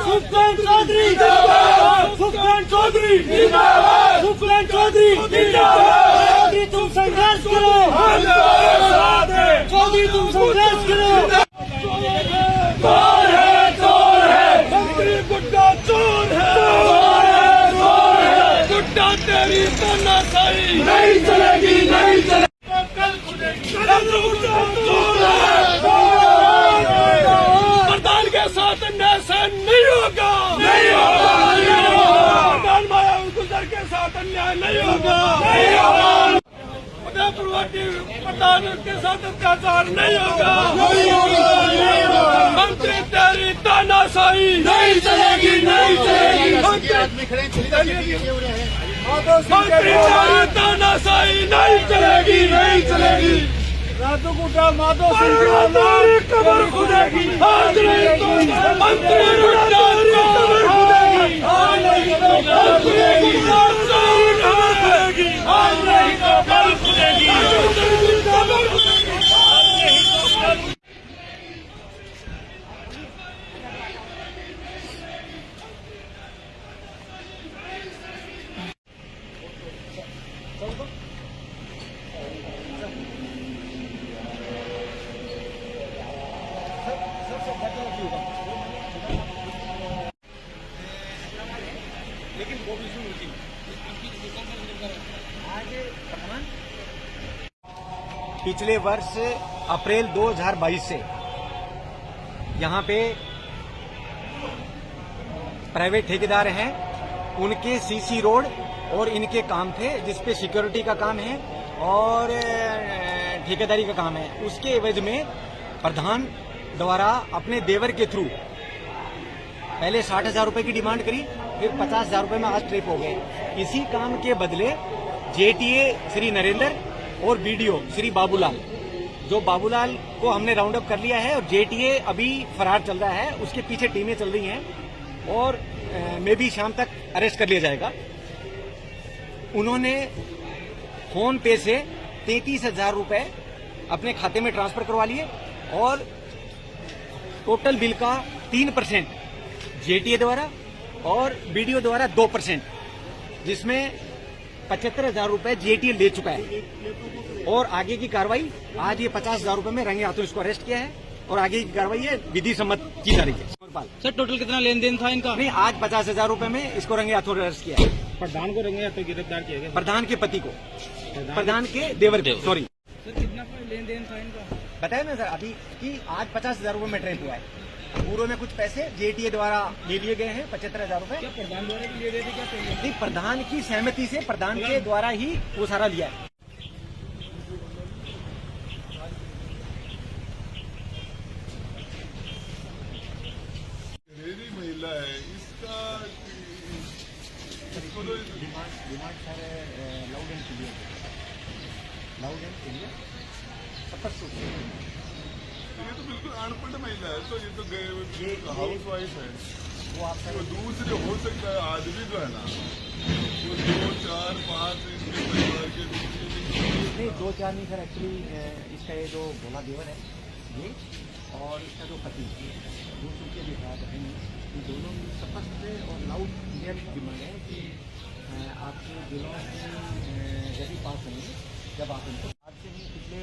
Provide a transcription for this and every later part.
सुखचैन चौधरी सुखचैन चौधरी सुखचैन चौधरी चौधरी तुम संघर्ष करो, चौधरी तुम संघर्ष करो। चोर है मंत्री गुड्डा, चोर है गुड्डा, तेरी तानाशाही नहीं चलेगी, नहीं चलेगी। कल खुलेगी प्रधान के साथ अन्याय नहीं होगा, नहीं होगा, प्रधान माया गुजर के साथ अन्याय नहीं होगा, नहीं होगा। उदयपुरवासी प्रधान के साथ अत्याचार नहीं होगा, नहीं होगा, नहीं होगा। मंत्री तेरी तानाशाही नहीं चलेगी, नहीं चलेगी। मंत्री तेरी तानाशाही नहीं चलेगी, नहीं चलेगी। राजू गुड्डा माधव सिंह कबर खुदेगी, आज नहीं तो मंत्री गुड्डा कबर खुदेगी, आज नहीं तो कल खुदेगी, आज नहीं तो कल खुदेगी, कबर खुदेगी। लेकिन वो भी पिछले वर्ष अप्रैल 2022 से यहाँ पे प्राइवेट ठेकेदार हैं, उनके सीसी रोड और इनके काम थे जिसपे सिक्योरिटी का काम है और ठेकेदारी का काम है। उसके एवज में प्रधान द्वारा अपने देवर के थ्रू पहले 60,000 रुपए की डिमांड करी, फिर 50,000 रुपए में आज ट्रिप हो गए। इसी काम के बदले जेटीए श्री नरेंद्र और बीडीओ श्री बाबूलाल, जो बाबूलाल को हमने राउंड अप कर लिया है और जेटीए अभी फरार चल रहा है, उसके पीछे टीमें चल रही हैं और मे भी शाम तक अरेस्ट कर लिया जाएगा। उन्होंने फोन पे से 33,000 रुपए अपने खाते में ट्रांसफर करवा लिए और टोटल बिल का 3% जेटीए द्वारा और बीडीओ द्वारा 2%, जिसमें 75,000 रुपए जेटीए ले चुका है। और आगे की कार्रवाई आज ये 50,000 रुपए में रंगे हाथों इसको अरेस्ट किया है और आगे की कार्रवाई है विधि सम्मत की जा रही है। सर टोटल कितना लेन देन था इनका? नहीं, आज 50,000 रुपए में इसको रंगे हाथों अरेस्ट किया है। प्रधान को रंगे हाथों गिरफ्तार किया गया? प्रधान के पति को, प्रधान के देवर को, सॉरी। सर कितना लेन देन था इनका बताया ना सर अभी कि आज 50,000 रुपए में ट्रेप हुआ है। पूर्व में कुछ पैसे जेटीए द्वारा ले लिए गए हैं, 75,000 रुपए। क्या प्रधान द्वारा भी ले रहे थे क्या? नहीं, प्रधान की सहमति से प्रधान के द्वारा ही वो सारा लिया है। महिला है इसका demand sir loud and clear, loud and clear स्पष्ट रूप से। ये तो बिल्कुल अनपढ़ महिला है, तो ये तो हाउस वाइफ है। वो आपका तो दूसरे हो सकता है आदमी जो है ना वो 2, 4, 5 इसके परिवार के नहीं 2, 4 नहीं सर। एक्चुअली इसका ये जो भोला देवर है ये और इसका जो पति दूसरों के भी साथ है, इन दोनों की स्पष्ट और लाउड क्लियर डिमांड है कि आपके दिलों की यदि पास होंगे जब आप इनको आज से ही पिछले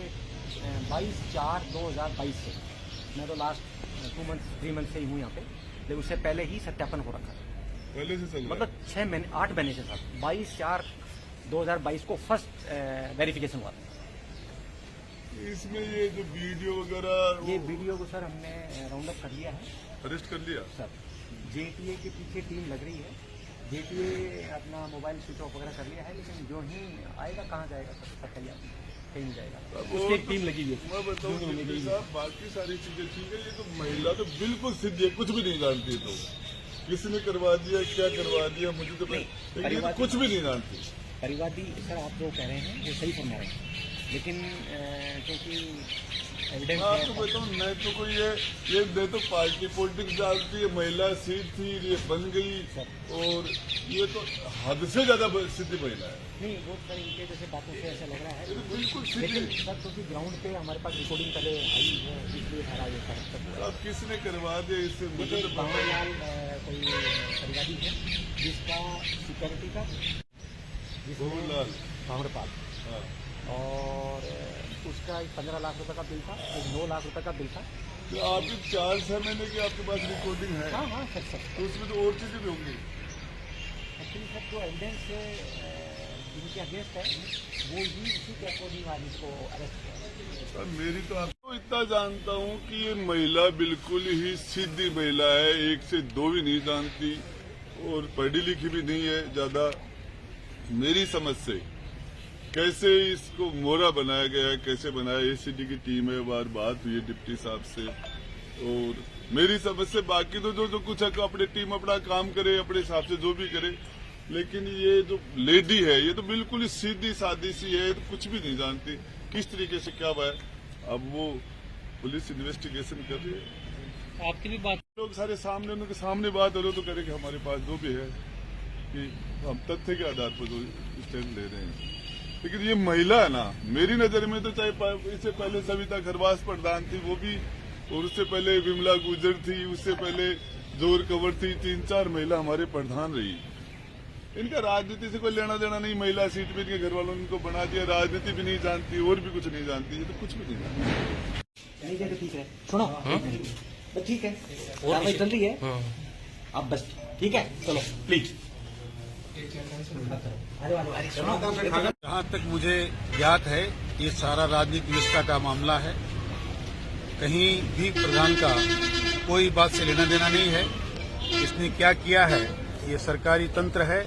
22/4/2022 से, मैं तो लास्ट 2 मंथ 3 मंथ से ही हूँ यहाँ पे, लेकिन उससे पहले ही सत्यापन हो रखा था पहले से चल मतलब 6 महीने 8 महीने से साथ 22/4/2022 को फर्स्ट वेरिफिकेशन हुआ था। इसमें ये जो वीडियो वगैरह ये वीडियो को सर हमने राउंड अप कर लिया है अरेस्ट कर लिया सर। जेटीए के पीछे टीम लग रही है, जेटीए अपना मोबाइल स्विच ऑफ वगैरह कर लिया है, लेकिन जो ही आएगा कहाँ जाएगा सर, कहीं नहीं जाएगा, उसकी एक टीम लगी हुई है। मैं बताऊँ साहब बाकी सारी चीजें ठीक है, ये तो महिला तो बिल्कुल सीधी है, कुछ भी नहीं जानती। तो किसने करवा दिया क्या करवा दिया मुझे तो, ये तो कुछ भी नहीं जानती। परिवादी सर आप जो कह रहे हैं ये सही फरमा रहे हैं, लेकिन क्योंकि एविडेंस मैं आपको बताऊँ, नहीं तो कोई ये नहीं तो पार्टी पॉलिटिक्स डालती है, महिला सीट थी ये बन गई, और ये तो हद से ज्यादा सिद्धि महिला है। नहीं, वो सर इनके जैसे बातों से ऐसा लग रहा ये है, तो बिल्कुल लेकिन सीधी। सर क्योंकि ग्राउंड पे हमारे पास रिकॉर्डिंग पहले आई है, इसलिए सारा ये सब अब किसने करवा दिया इससे मुझे मुझे तो पता नहीं। बाबूलाल कोई परिवादी है जिसका सिक्योरिटी का बाबूलाल, भावरपाल, हाँ। और उसका 15 लाख रुपए का बिल था, एक 9 लाख रुपए का बिल था। तो आपकी 4-6 महीने की आपके पास रिकॉर्डिंग है, हाँ हाँ सर तो उसमें तो और चीजें भी होंगी। एक्चुअली सर जो एविडेंस जिनके अगेंस्ट है वो ही उसी के अकॉर्डिंग आज इसको अरेस्ट किया। सर मेरी तो आपको इतना जानता हूँ कि ये महिला बिल्कुल ही सीधी महिला है, एक से दो भी नहीं जानती और पढ़ी लिखी भी नहीं है ज्यादा। मेरी समझ से कैसे इसको मोरा बनाया गया है, कैसे बनाया, एसीडी की टीम है, बात हुई है डिप्टी साहब से, और मेरी समझ से बाकी तो जो कुछ है अपनी टीम अपना काम करे अपने हिसाब से जो भी करे, लेकिन ये जो लेडी है ये तो बिल्कुल ही सीधी सादी सी है, तो कुछ भी नहीं जानती किस तरीके से क्या हुआ है। अब वो पुलिस इन्वेस्टिगेशन कर रही है। आपकी भी बात लोग सारे सामने, उनके सामने बात हो रही तो करे कि हमारे पास जो भी है कि हम तथ्य के आधार पर जो स्टैंड ले रहे हैं। लेकिन ये महिला है ना, मेरी नजर में तो चाहे इससे पहले सविता खरवास प्रधान थी वो भी, और उससे पहले विमला गुजर थी, उससे पहले जोर कंवर थी, 3-4 महिला हमारे प्रधान रही। इनका राजनीति से कोई लेना देना नहीं, महिला सीट भी इनके घर वालों ने इनको बना दिया, राजनीति भी नहीं जानती और भी कुछ नहीं जानती, ये तो कुछ भी नहीं जानती। नहीं जगह ठीक है, सुनो बस ठीक है, कार्रवाई चल रही है, अब बस ठीक है, चलो प्लीज। जहाँ तक मुझे ज्ञात है ये सारा राजनीतिक निष्ठा का मामला है, कहीं भी प्रधान का कोई बात से लेना देना नहीं है। इसने क्या किया है, ये सरकारी तंत्र है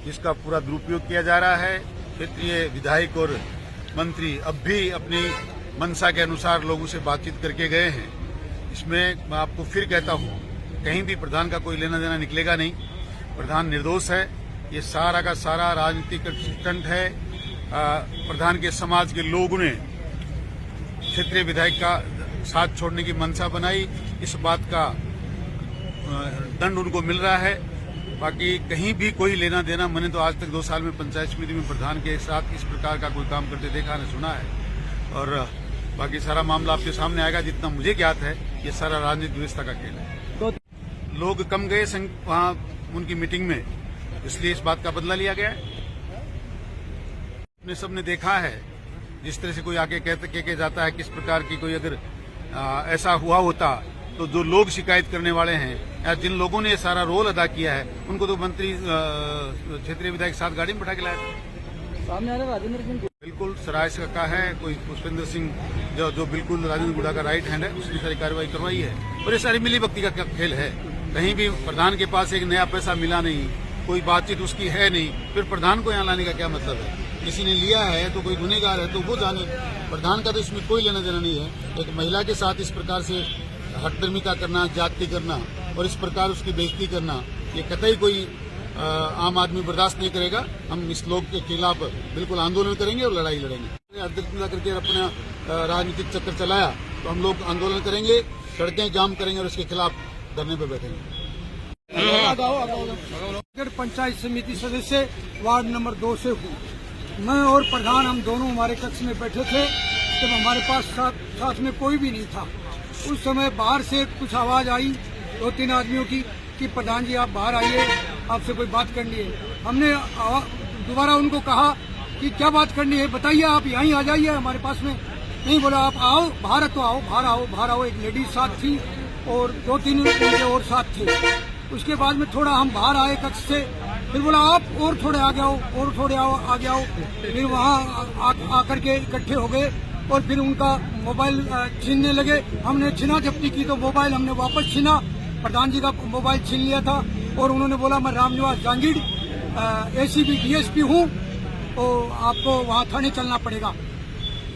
जिसका पूरा दुरुपयोग किया जा रहा है। क्षेत्रीय विधायक और मंत्री अब भी अपनी मंशा के अनुसार लोगों से बातचीत करके गए हैं। इसमें मैं आपको फिर कहता हूँ, कहीं भी प्रधान का कोई लेना देना निकलेगा नहीं। प्रधान निर्दोष है, ये सारा का सारा राजनीतिक स्टंट है। प्रधान के समाज के लोगों ने क्षेत्रीय विधायक का साथ छोड़ने की मंशा बनाई, इस बात का दंड उनको मिल रहा है। बाकी कहीं भी कोई लेना देना, मैंने तो आज तक 2 साल में पंचायत समिति में प्रधान के साथ इस प्रकार का कोई काम करते देखा न सुना है। और बाकी सारा मामला आपके सामने आएगा। जितना मुझे ज्ञात है ये सारा राजनीतिक व्यवस्था का खेल है। लोग कम गए वहाँ उनकी मीटिंग में, इसलिए इस बात का बदला लिया गया है। अपने सबने देखा है जिस तरह से कोई आके कह जाता है, किस प्रकार की कोई अगर ऐसा हुआ होता तो जो लोग शिकायत करने वाले हैं या जिन लोगों ने ये सारा रोल अदा किया है उनको तो मंत्री क्षेत्रीय विधायक साथ गाड़ी में बैठा के लाया। सामने आ रहा राजेंद्र सिंह बिल्कुल सराय का है, कोई पुष्पेंद्र सिंह जो बिल्कुल राजेंद्र गुड़ा का राइट हैंड है, उसकी सारी कार्रवाई करवाई है। और ये सारी मिली भक्ति का खेल है। कहीं भी प्रधान के पास एक नया पैसा मिला नहीं, कोई बातचीत उसकी है नहीं, फिर प्रधान को यहाँ लाने का क्या मतलब है? किसी ने लिया है तो कोई गुनहगार है तो वो जाने, प्रधान का तो इसमें कोई लेना देना नहीं है। एक महिला के साथ इस प्रकार से हठधर्मिता करना, जाति करना और इस प्रकार उसकी बेइज्जती करना, ये कतई कोई आम आदमी बर्दाश्त नहीं करेगा। हम इस लोग के खिलाफ बिल्कुल आंदोलन करेंगे और लड़ाई लड़ेंगे। हठधर्मिता करके अपना राजनीतिक चक्कर चलाया तो हम लोग आंदोलन करेंगे, सड़कें जाम करेंगे और इसके खिलाफ धरने पर बैठेंगे। पंचायत समिति सदस्य वार्ड नंबर 2 से हूँ। मैं और प्रधान हम दोनों हमारे कक्ष में बैठे थे जब हमारे पास साथ में कोई भी नहीं था। उस समय बाहर से कुछ आवाज आई 2-3 आदमियों की कि प्रधान जी आप बाहर आइए, आपसे कोई बात करनी है। हमने दोबारा उनको कहा कि क्या बात करनी है बताइए, आप यहीं आ जाइए हमारे पास में। नहीं, बोला आप आओ बाहर, तो आओ बाहर आओ। एक लेडीज साथ थी और 2-3 उनके और साथ थे। उसके बाद में थोड़ा हम बाहर आए कक्ष से, फिर बोला आप और थोड़े आगे आओ और थोड़े आगे आओ। फिर वहाँ आकर के इकट्ठे हो गए और फिर उनका मोबाइल छीनने लगे। हमने छीना जब्ती की तो मोबाइल हमने वापस छीना, प्रधान जी का मोबाइल छीन लिया था। और उन्होंने बोला मैं रामनिवास जांगीड़ ACP DSP हूँ, तो आपको वहाँ थाने चलना पड़ेगा।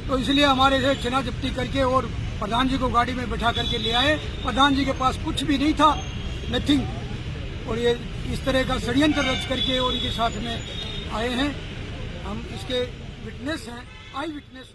तो इसलिए हमारे से छीना जब्ती करके और प्रधान जी को गाड़ी में बैठा करके ले आए। प्रधान जी के पास कुछ भी नहीं था, नथिंग। और ये इस तरह का षड्यंत्र रच करके और इनके साथ में आए हैं। हम इसके विटनेस हैं, आई विटनेस।